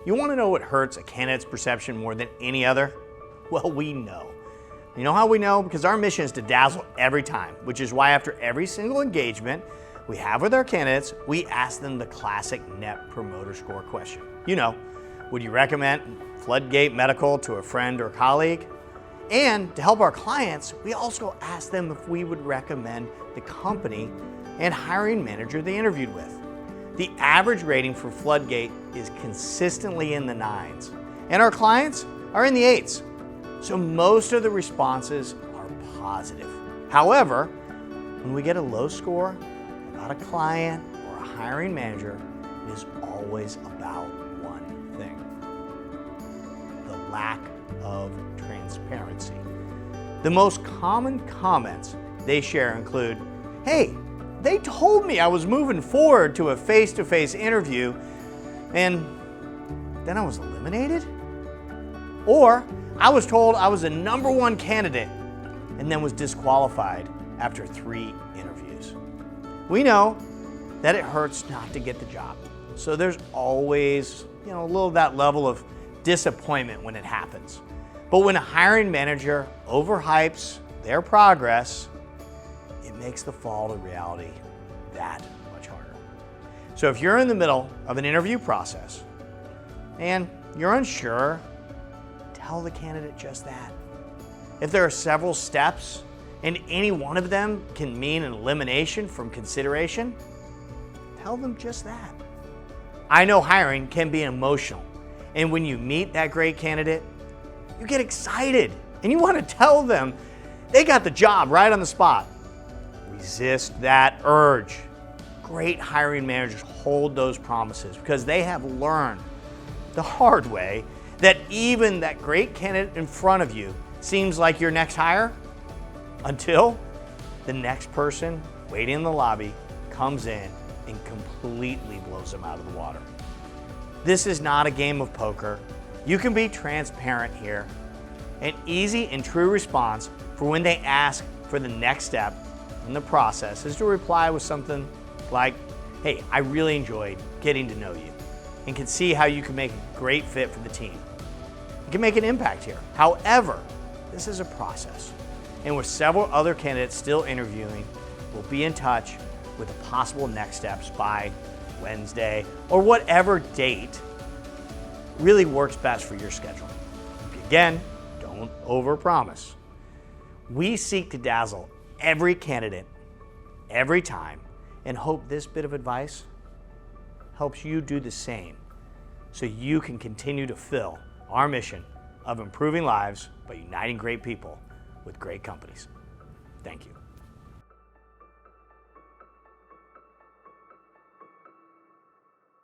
You want to know what hurts a candidate's perception more than any other? Well, we know. You know how we know? Because our mission is to dazzle every time, which is why after every single engagement we have with our candidates, we ask them the classic Net Promoter Score question. You know, would you recommend FloodGate Medical to a friend or colleague? And to help our clients, we also ask them if we would recommend the company and hiring manager they interviewed with. The average rating for FloodGate is consistently in the 9s, and our clients are in the 8s. So most of the responses are positive. However, when we get a low score about a client or a hiring manager, it is always about one thing: the lack of transparency. The most common comments they share include, "Hey, they told me I was moving forward to a face-to-face interview and then I was eliminated." Or, "I was told I was the #1 candidate and then was disqualified after 3 interviews." We know that it hurts not to get the job. So there's always, a little of that level of disappointment when it happens. But when a hiring manager overhypes their progress, it makes the fall to reality that much harder. So if you're in the middle of an interview process and you're unsure, tell the candidate just that. If there are several steps and any one of them can mean an elimination from consideration, tell them just that. I know hiring can be emotional, and when you meet that great candidate, you get excited and you want to tell them they got the job right on the spot. Resist that urge. Great hiring managers hold those promises because they have learned the hard way that even that great candidate in front of you seems like your next hire until the next person waiting in the lobby comes in and completely blows them out of the water. This is not a game of poker. You can be transparent here. An easy and true response for when they ask for the next step in the process is to reply with something like, "Hey, I really enjoyed getting to know you and can see how you can make a great fit for the team. You can make an impact here. However, this is a process, and with several other candidates still interviewing, we'll be in touch with the possible next steps by Wednesday or whatever date really works best for your schedule." Again, don't overpromise. We seek to dazzle every candidate every time and hope this bit of advice helps you do the same so you can continue to fill our mission of improving lives by uniting great people with great companies. Thank you.